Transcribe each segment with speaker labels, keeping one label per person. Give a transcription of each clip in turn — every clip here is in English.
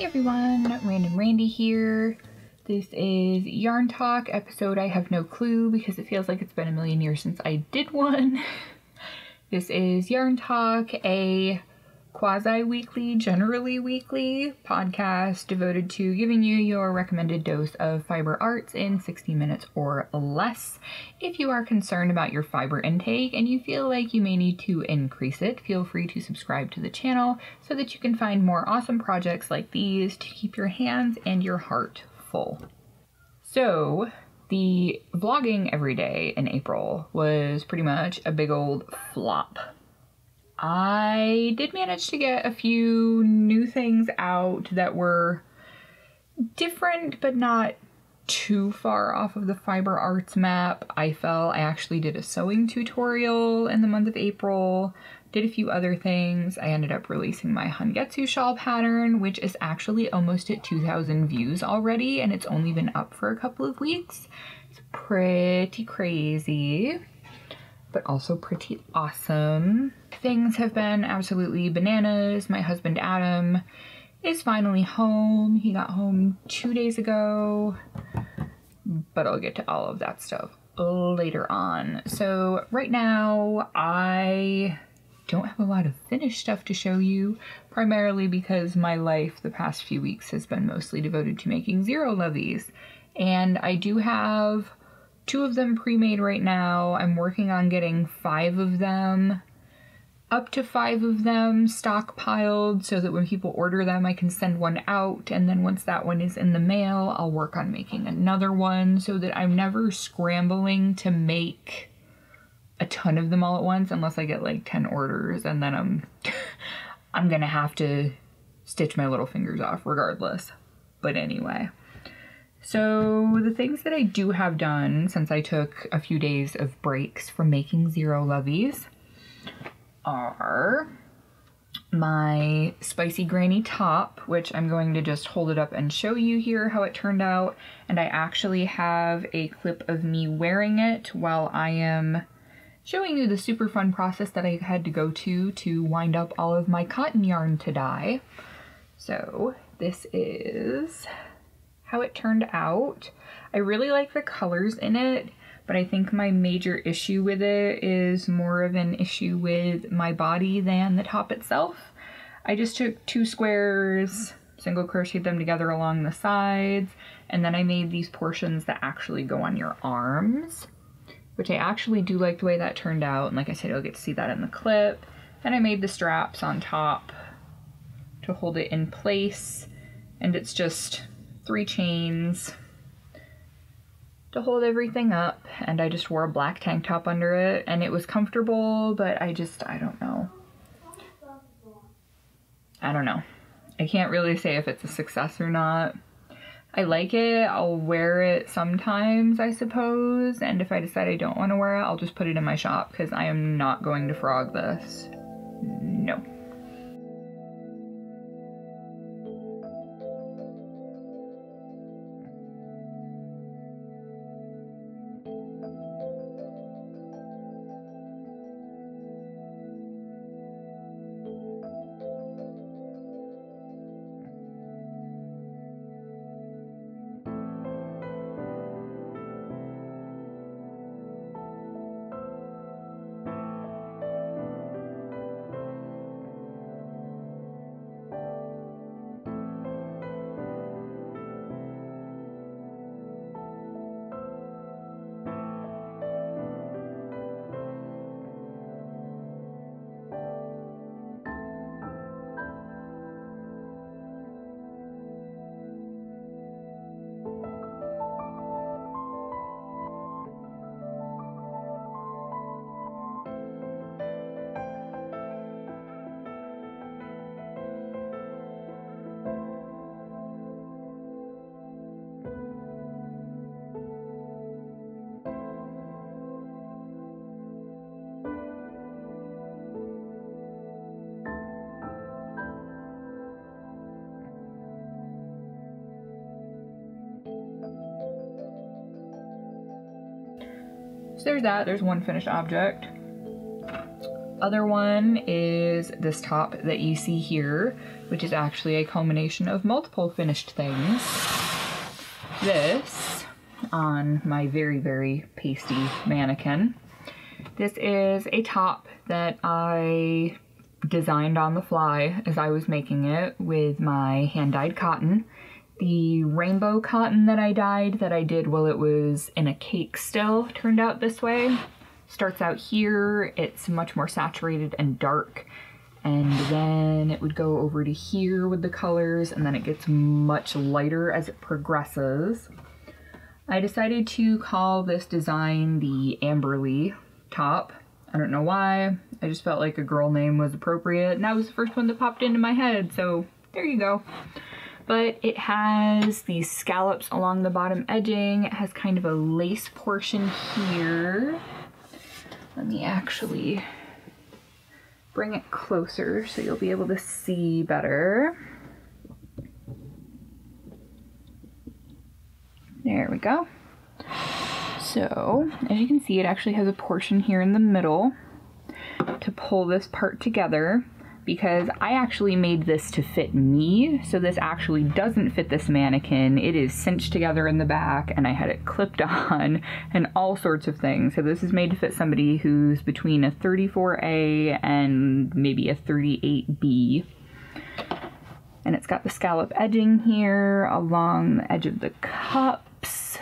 Speaker 1: Hey everyone, Random Randy here. This is Yarn Talk episode I have no clue because it feels like it's been a million years since I did one. This is Yarn Talk, a quasi-weekly, generally weekly podcast devoted to giving you your recommended dose of fiber arts in 60 minutes or less. If you are concerned about your fiber intake and you feel like you may need to increase it, feel free to subscribe to the channel so that you can find more awesome projects like these to keep your hands and your heart full. So, the vlogging every day in April was pretty much a big old flop. I did manage to get a few new things out that were different but not too far off of the fiber arts map. I actually did a sewing tutorial in the month of April, did a few other things. I ended up releasing my Hangetsu shawl pattern, which is actually almost at 2,000 views already, and it's only been up for a couple of weeks. It's pretty crazy, but also pretty awesome. Things have been absolutely bananas. My husband Adam is finally home. He got home 2 days ago, but I'll get to all of that stuff later on. So right now I don't have a lot of finished stuff to show you, primarily because my life the past few weeks has been mostly devoted to making zero loveys, and I do have 2 of them pre-made right now. I'm working on getting 5 of them, up to 5 of them stockpiled so that when people order them I can send one out, and then once that one is in the mail I'll work on making another one so that I'm never scrambling to make a ton of them all at once unless I get like 10 orders, and then I'm gonna have to stitch my little fingers off regardless. But anyway. So the things that I do have done since I took a few days of breaks from making zero loveys are my spicy granny top, which I'm going to just hold it up and show you here how it turned out. And I actually have a clip of me wearing it while I am showing you the super fun process that I had to go to wind up all of my cotton yarn to dye. So this is how it turned out. I really like the colors in it, but I think my major issue with it is more of an issue with my body than the top itself. I just took 2 squares, single crocheted them together along the sides, and then I made these portions that actually go on your arms, which I actually do like the way that turned out, and like I said, you'll get to see that in the clip. Then I made the straps on top to hold it in place, and it's just 3 chains to hold everything up, and I just wore a black tank top under it, and it was comfortable, but I don't know. I can't really say if it's a success or not. I like it. I'll wear it sometimes, I suppose, and if I decide I don't want to wear it, I'll just put it in my shop because I am not going to frog this. No. So there's that, there's one finished object. other one is this top that you see here, which is actually a culmination of multiple finished things. This on my very, very pasty mannequin. This is a top that I designed on the fly as I was making it with my hand-dyed cotton. The rainbow cotton that I dyed, that I did while it was in a cake still, turned out this way. Starts out here, it's much more saturated and dark, and then it would go over to here with the colors, and then it gets much lighter as it progresses. I decided to call this design the Amberly top. I don't know why, I just felt like a girl name was appropriate, and that was the first one that popped into my head, so there you go. But it has these scallops along the bottom edging, it has kind of a lace portion here. Let me actually bring it closer so you'll be able to see better. There we go. So, as you can see, it actually has a portion here in the middle to pull this part together, because I actually made this to fit me, so this actually doesn't fit this mannequin. It is cinched together in the back, and I had it clipped on, and all sorts of things. So this is made to fit somebody who's between a 34A and maybe a 38B. And it's got the scallop edging here along the edge of the cups.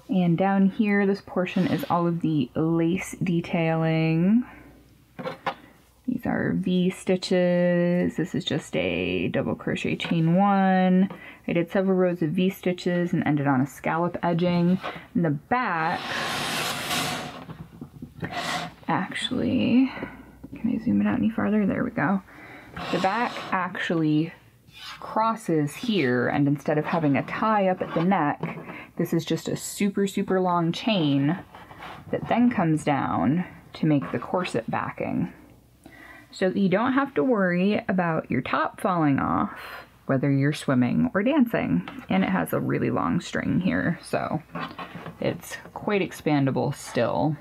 Speaker 1: And down here, this portion is all of the lace detailing. These are V stitches. This is just a double crochet chain 1. I did several rows of V stitches and ended on a scallop edging. In the back, actually, can I zoom it out any farther? There we go. The back actually crosses here, and instead of having a tie up at the neck, this is just a super, super long chain that then comes down to make the corset backing, so that you don't have to worry about your top falling off whether you're swimming or dancing. And it has a really long string here, so it's quite expandable still.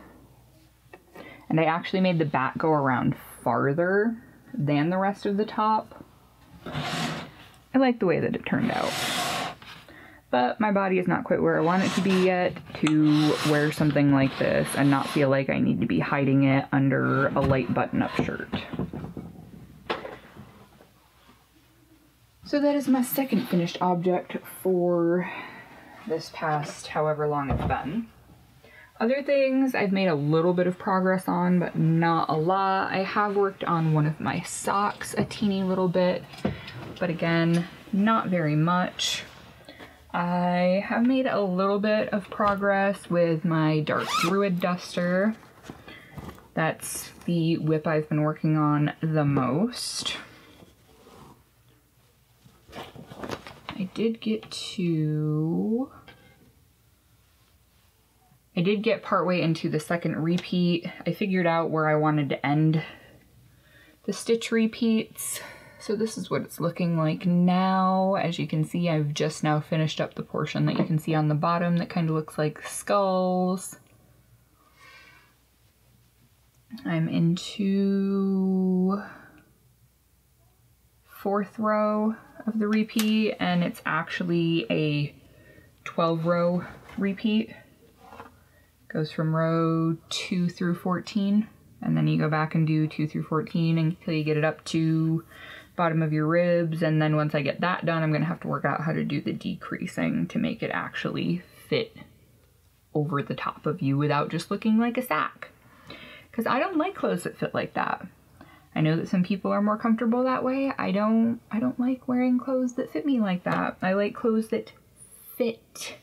Speaker 1: And I actually made the back go around farther than the rest of the top. I like the way that it turned out. But my body is not quite where I want it to be yet to wear something like this and not feel like I need to be hiding it under a light button-up shirt. So that is my second finished object for this past however long it's been. Other things I've made a little bit of progress on, but not a lot. I have worked on one of my socks a teeny little bit, but again, not very much. I have made a little bit of progress with my dark druid duster. That's the whip I've been working on the most. I did get partway into the second repeat. I figured out where I wanted to end the stitch repeats. So this is what it's looking like now. As you can see, I've just now finished up the portion that you can see on the bottom that kind of looks like skulls. I'm into 4th row of the repeat, and it's actually a 12-row repeat. Goes from row 2 through 14, and then you go back and do 2 through 14 until you get it up to bottom of your ribs. And then once I get that done, I'm gonna have to work out how to do the decreasing to make it actually fit over the top of you without just looking like a sack. Because I don't like clothes that fit like that. I know that some people are more comfortable that way. I don't like wearing clothes that fit me like that. I like clothes that fit.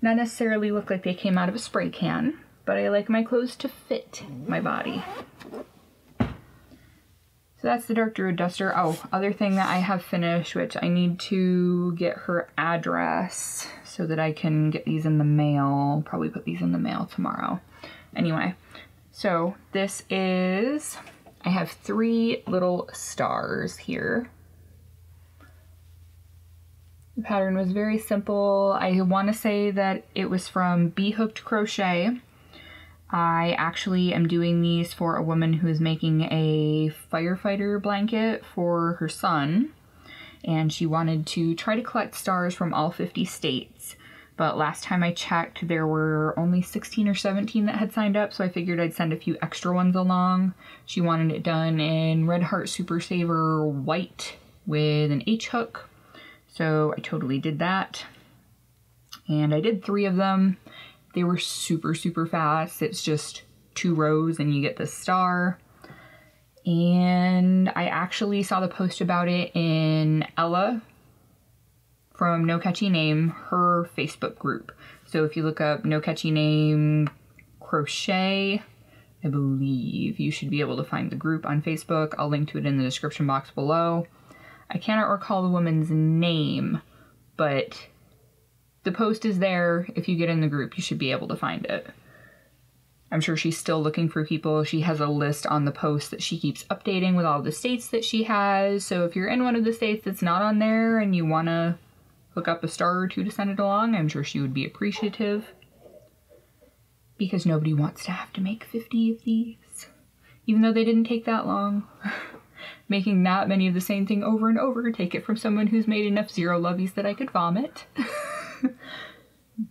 Speaker 1: Not necessarily look like they came out of a spray can, but I like my clothes to fit my body. So that's the dark druid duster. Oh, other thing that I have finished, which I need to get her address so that I can get these in the mail. Probably put these in the mail tomorrow. Anyway, so this is, I have 3 little stars here. The pattern was very simple. I want to say that it was from Bee Hooked Crochet. I actually am doing these for a woman who is making a firefighter blanket for her son, and she wanted to try to collect stars from all 50 states. But last time I checked, there were only 16 or 17 that had signed up, so I figured I'd send a few extra ones along. She wanted it done in Red Heart Super Saver white with an H hook, so I totally did that. And I did 3 of them. They were super, super fast. It's just 2 rows and you get the star. And I actually saw the post about it in Ella from No Catchy Name, her Facebook group. So if you look up No Catchy Name Crochet, I believe you should be able to find the group on Facebook. I'll link to it in the description box below. I cannot recall the woman's name, but the post is there. If you get in the group, you should be able to find it. I'm sure she's still looking for people. She has a list on the post that she keeps updating with all the states that she has. So if you're in one of the states that's not on there and you want to hook up a star or 2 to send it along, I'm sure she would be appreciative. Because nobody wants to have to make 50 of these. Even though they didn't take that long. Making that many of the same thing over and over, take it from someone who's made enough zero lovies that I could vomit.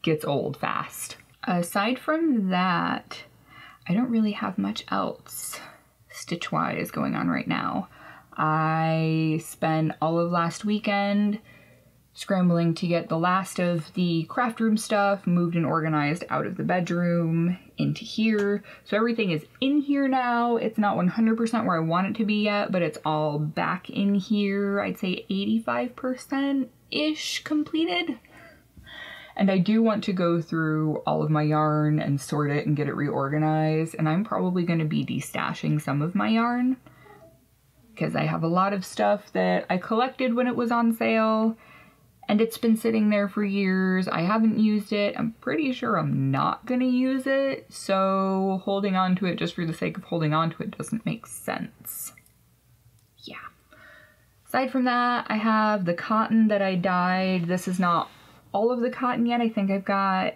Speaker 1: Gets old fast. Aside from that, I don't really have much else stitch-wise going on right now. I spent all of last weekend scrambling to get the last of the craft room stuff moved and organized out of the bedroom into here. So everything is in here now. It's not 100% where I want it to be yet, but it's all back in here. I'd say 85%-ish completed. And I do want to go through all of my yarn and sort it and get it reorganized. And I'm probably going to be destashing some of my yarn because I have a lot of stuff that I collected when it was on sale and it's been sitting there for years. I haven't used it. I'm pretty sure I'm not going to use it. So holding on to it just for the sake of holding on to it doesn't make sense. Yeah. Aside from that, I have the cotton that I dyed. This is not all of the cotton yet. I think I've got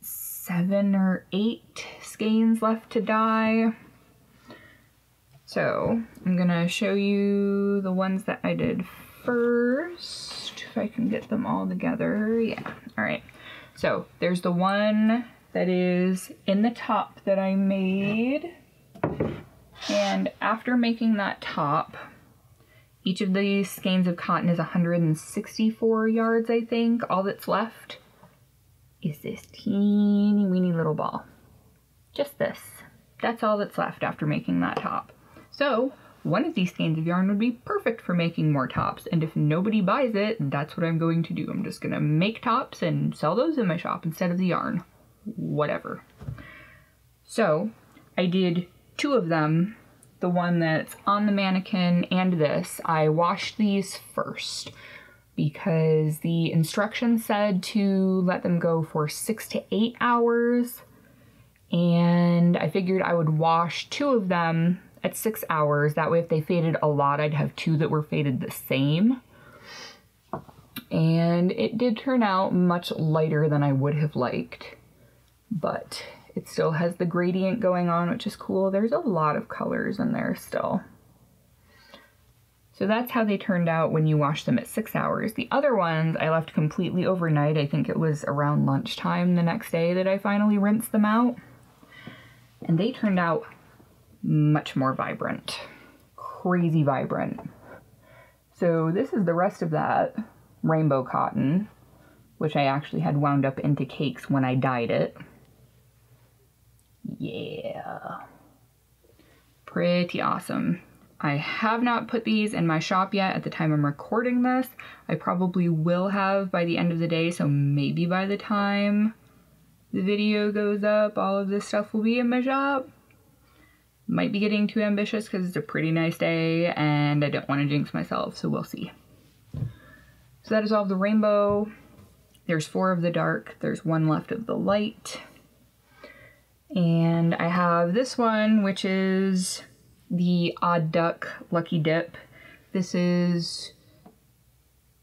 Speaker 1: 7 or 8 skeins left to dye. So I'm gonna show you the ones that I did first, if I can get them all together. Yeah, all right. So there's the one that is in the top that I made. And after making that top, each of these skeins of cotton is 164 yards, I think. All that's left is this teeny weeny little ball. Just this. That's all that's left after making that top. So one of these skeins of yarn would be perfect for making more tops. And if nobody buys it, that's what I'm going to do. I'm just gonna make tops and sell those in my shop instead of the yarn. Whatever. So I did 2 of them. The one that's on the mannequin and this, I washed these first because the instructions said to let them go for 6 to 8 hours. And I figured I would wash 2 of them at 6 hours. That way if they faded a lot, I'd have 2 that were faded the same. And it did turn out much lighter than I would have liked, but it still has the gradient going on, which is cool. There's a lot of colors in there still. So that's how they turned out when you wash them at 6 hours. The other ones I left completely overnight. I think it was around lunchtime the next day that I finally rinsed them out. And they turned out much more vibrant. Crazy vibrant. So this is the rest of that rainbow cotton, which I actually had wound up into cakes when I dyed it. Yeah. Pretty awesome. I have not put these in my shop yet at the time I'm recording this. I probably will have by the end of the day, so maybe by the time the video goes up, all of this stuff will be in my shop. Might be getting too ambitious because it's a pretty nice day and I don't want to jinx myself, so we'll see. So that is all of the rainbow. There's 4 of the dark. There's 1 left of the light. And I have this one, which is the Odd Duck Lucky Dip. This is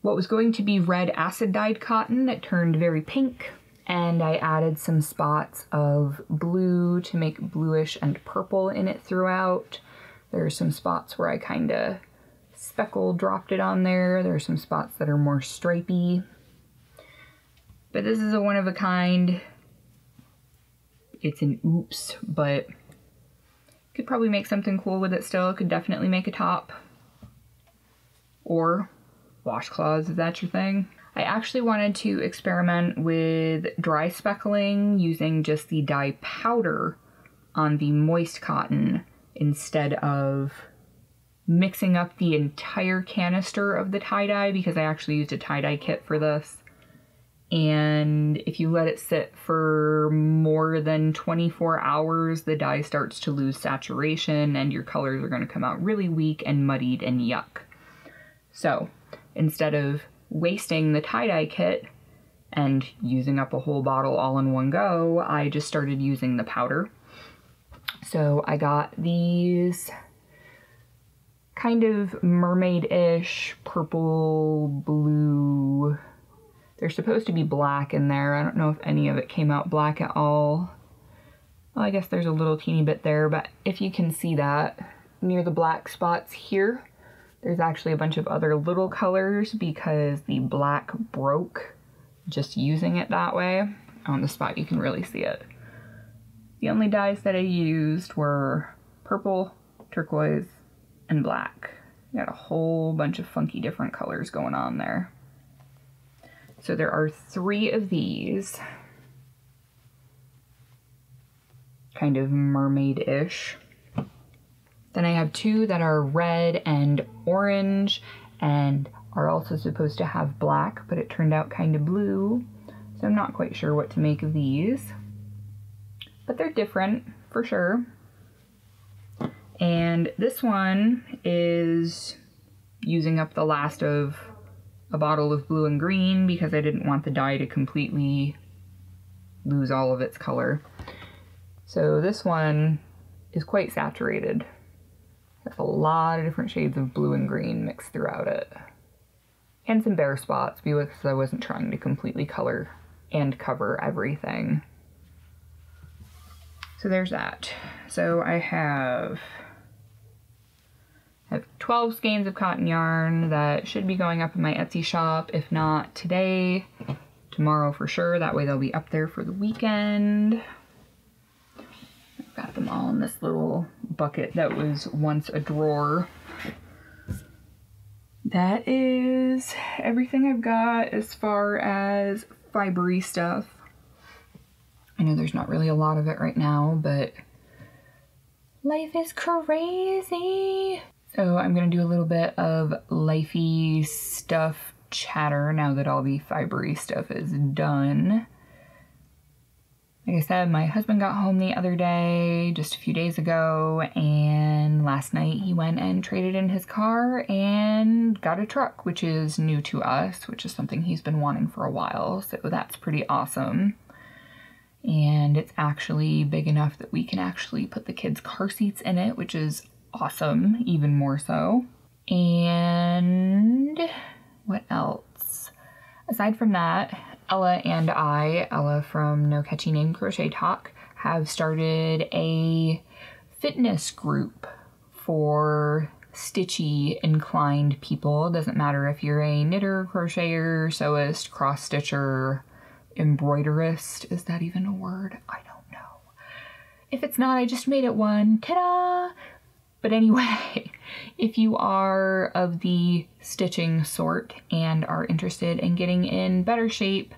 Speaker 1: what was going to be red acid dyed cotton. It turned very pink. And I added some spots of blue to make bluish and purple in it throughout. There are some spots where I kind of speckle dropped it on there. There are some spots that are more stripey. But this is a one of a kind. It's an oops, but could probably make something cool with it still. Could definitely make a top. Or washcloths if that's your thing. I actually wanted to experiment with dry speckling using just the dye powder on the moist cotton instead of mixing up the entire canister of the tie-dye, because I actually used a tie-dye kit for this. And if you let it sit for more than 24 hours, the dye starts to lose saturation and your colors are going to come out really weak and muddied and yuck. So instead of wasting the tie-dye kit and using up a whole bottle all in one go, I just started using the powder. So I got these kind of mermaid-ish purple, blue. They're supposed to be black in there. I don't know if any of it came out black at all. Well, I guess there's a little teeny bit there, but if you can see that near the black spots here, there's actually a bunch of other little colors because the black broke just using it that way. On the spot you can really see it. The only dyes that I used were purple, turquoise, and black. Got a whole bunch of funky different colors going on there. So there are 3 of these. Kind of mermaid-ish. Then I have 2 that are red and orange and are also supposed to have black, but it turned out kind of blue. So I'm not quite sure what to make of these. But they're different, for sure. And this one is using up the last of a bottle of blue and green because I didn't want the dye to completely lose all of its color. So this one is quite saturated. There's a lot of different shades of blue and green mixed throughout it. And some bare spots because I wasn't trying to completely color and cover everything. So there's that. So I have 12 skeins of cotton yarn that should be going up in my Etsy shop. If not today, tomorrow for sure. That way they'll be up there for the weekend. I've got them all in this little bucket that was once a drawer. That is everything I've got as far as fibery stuff. I know there's not really a lot of it right now, but life is crazy. So I'm going to do a little bit of lifey stuff chatter now that all the fibery stuff is done. Like I said, my husband got home the other day, just a few days ago, and last night he went and traded in his car and got a truck, which is new to us, which is something he's been wanting for a while, so that's pretty awesome. And it's actually big enough that we can actually put the kids' car seats in it, which is awesome, even more so. And what else? Aside from that, Ella and I, Ella from No Catchy Name Crochet Talk, have started a fitness group for stitchy inclined people. It doesn't matter if you're a knitter, crocheter, sewist, cross stitcher, embroiderist. Is that even a word? I don't know. If it's not, I just made it one. Ta-da! But anyway, if you are of the stitching sort and are interested in getting in better shape,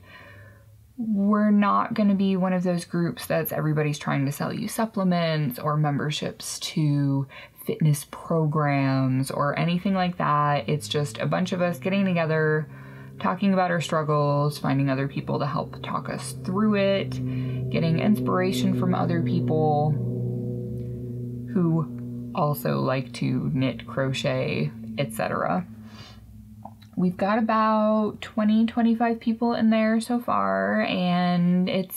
Speaker 1: we're not going to be one of those groups that's everybody's trying to sell you supplements or memberships to fitness programs or anything like that. It's just a bunch of us getting together, talking about our struggles, finding other people to help talk us through it, getting inspiration from other people who also like to knit, crochet, etc. We've got about 20-25 people in there so far, and I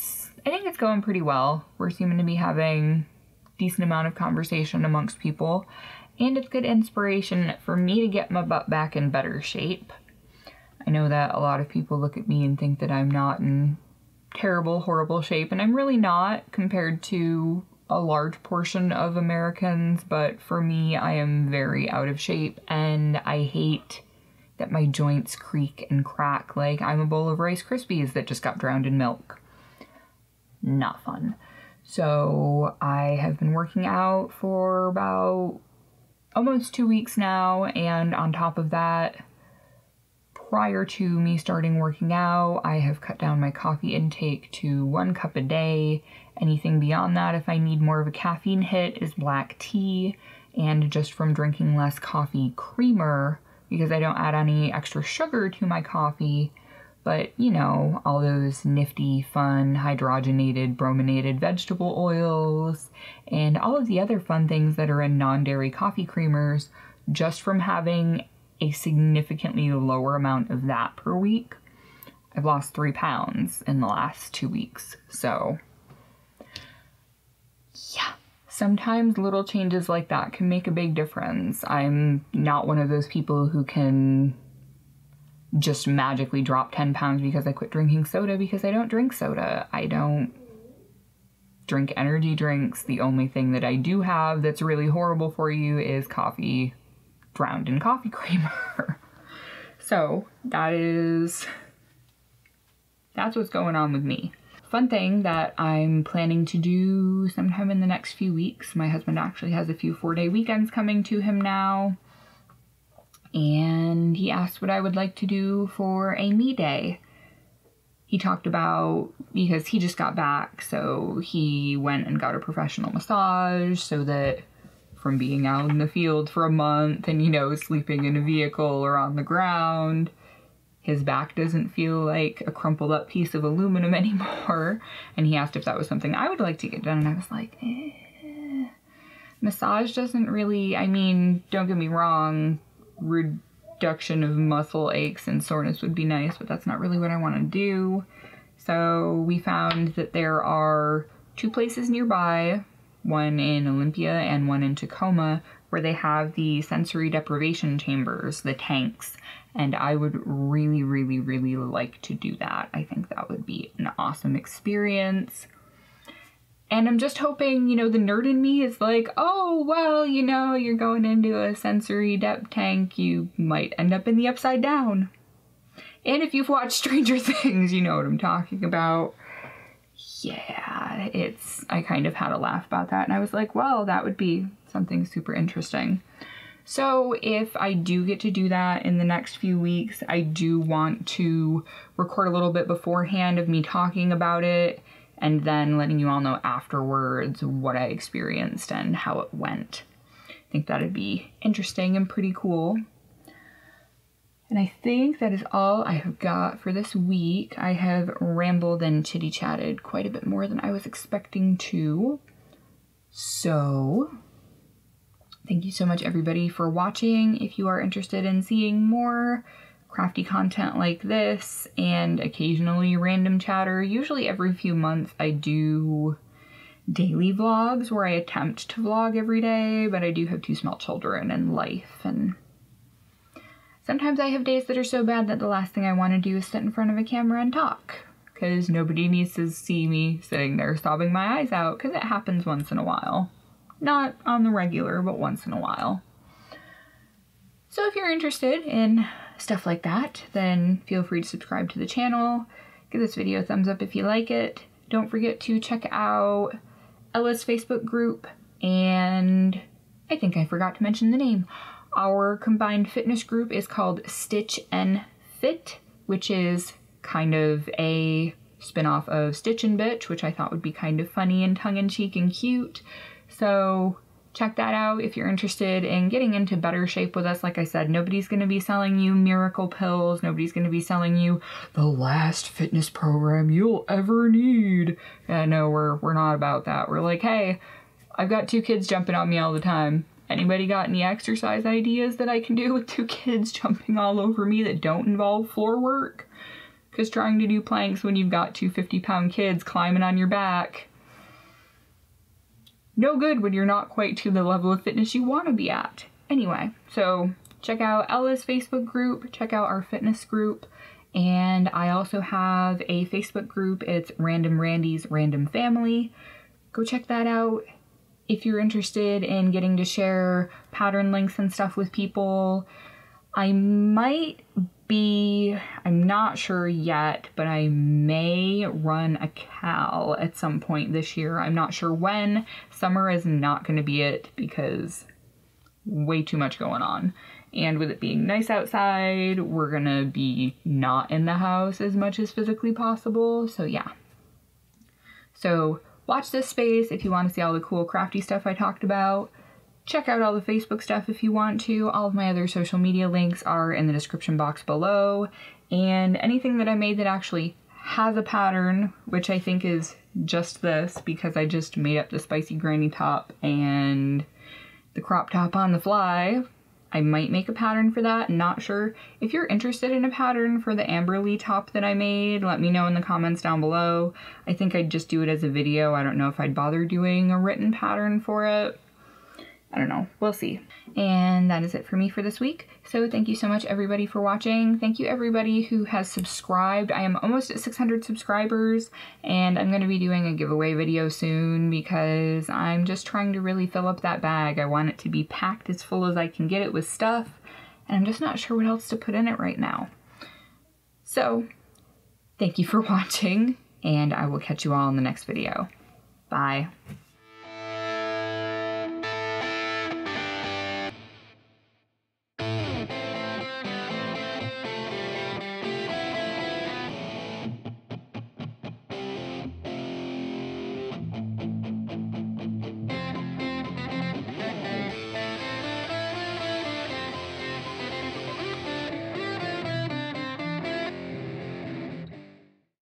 Speaker 1: think it's going pretty well. We're seeming to be having a decent amount of conversation amongst people, and it's good inspiration for me to get my butt back in better shape. I know that a lot of people look at me and think that I'm not in terrible, horrible shape, and I'm really not compared to a large portion of Americans, but for me, I am very out of shape, and I hate that my joints creak and crack like I'm a bowl of Rice Krispies that just got drowned in milk. Not fun. So I have been working out for about almost 2 weeks now, and on top of that, prior to me starting working out, I have cut down my coffee intake to 1 cup a day. Anything beyond that, if I need more of a caffeine hit, is black tea, and just from drinking less coffee creamer, because I don't add any extra sugar to my coffee, but you know, all those nifty, fun, hydrogenated, brominated vegetable oils, and all of the other fun things that are in non-dairy coffee creamers, just from having a significantly lower amount of that per week. I've lost 3 pounds in the last 2 weeks, so yeah. Sometimes little changes like that can make a big difference. I'm not one of those people who can just magically drop 10 pounds because I quit drinking soda, because I don't drink soda. I don't drink energy drinks. The only thing that I do have that's really horrible for you is coffee drowned in coffee creamer. So that's what's going on with me. Fun thing that I'm planning to do sometime in the next few weeks. My husband actually has a few 4-day weekends coming to him now. And he asked what I would like to do for a me day. He talked about, because he just got back, so he went and got a professional massage so that from being out in the field for a month and, you know, sleeping in a vehicle or on the ground, his back doesn't feel like a crumpled up piece of aluminum anymore. And he asked if that was something I would like to get done, and I was like, massage doesn't really, I mean, don't get me wrong, reduction of muscle aches and soreness would be nice, but that's not really what I want to do. So we found that there are 2 places nearby, one in Olympia and one in Tacoma, where they have the sensory deprivation chambers, the tanks, and I would really, really, really like to do that. I think that would be an awesome experience. And I'm just hoping, you know, the nerd in me is like, oh, well, you know, you're going into a sensory depth tank, you might end up in the upside down. And if you've watched Stranger Things, you know what I'm talking about. Yeah, I kind of had a laugh about that, and I was like, well, that would be something super interesting. So if I do get to do that in the next few weeks, I do want to record a little bit beforehand of me talking about it, and then letting you all know afterwards what I experienced and how it went. I think that'd be interesting and pretty cool. And I think that is all I have got for this week. I have rambled and chitty-chatted quite a bit more than I was expecting to. So thank you so much, everybody, for watching. If you are interested in seeing more crafty content like this and occasionally random chatter, usually every few months I do daily vlogs where I attempt to vlog every day, but I do have 2 small children and life, and sometimes I have days that are so bad that the last thing I want to do is sit in front of a camera and talk, because nobody needs to see me sitting there sobbing my eyes out, because it happens once in a while. Not on the regular, but once in a while. So if you're interested in stuff like that, then feel free to subscribe to the channel. Give this video a thumbs up if you like it. Don't forget to check out Ella's Facebook group, and I think I forgot to mention the name. Our combined fitness group is called Stitch and Fit, which is kind of a spin-off of Stitch and Bitch, which I thought would be kind of funny and tongue-in-cheek and cute. So check that out if you're interested in getting into better shape with us. Like I said, nobody's going to be selling you miracle pills. Nobody's going to be selling you the last fitness program you'll ever need. No, we're not about that. We're like, hey, I've got 2 kids jumping on me all the time. Anybody got any exercise ideas that I can do with 2 kids jumping all over me that don't involve floor work? Because trying to do planks when you've got 2 50-pound kids climbing on your back, no good when you're not quite to the level of fitness you want to be at. Anyway, so check out Ella's Facebook group, check out our fitness group, And I also have a Facebook group. It's Random Randy's Random Family. Go check that out if you're interested in getting to share pattern links and stuff with people. I'm not sure yet, but I may run a cal at some point this year. I'm not sure when. Summer is not going to be it because way too much going on. And with it being nice outside, we're gonna be not in the house as much as physically possible. So yeah. So watch this space if you want to see all the cool crafty stuff I talked about. Check out all the Facebook stuff if you want to. All of my other social media links are in the description box below. And anything that I made that actually has a pattern, which I think is just this, because I just made up the spicy granny top and the crop top on the fly. I might make a pattern for that, not sure. If you're interested in a pattern for the Amberly top that I made, let me know in the comments down below. I think I'd just do it as a video. I don't know if I'd bother doing a written pattern for it. I don't know, we'll see. And that is it for me for this week. So thank you so much everybody for watching. Thank you everybody who has subscribed. I am almost at 600 subscribers and I'm gonna be doing a giveaway video soon because I'm just trying to really fill up that bag. I want it to be packed as full as I can get it with stuff and I'm just not sure what else to put in it right now. So thank you for watching and I will catch you all in the next video. Bye.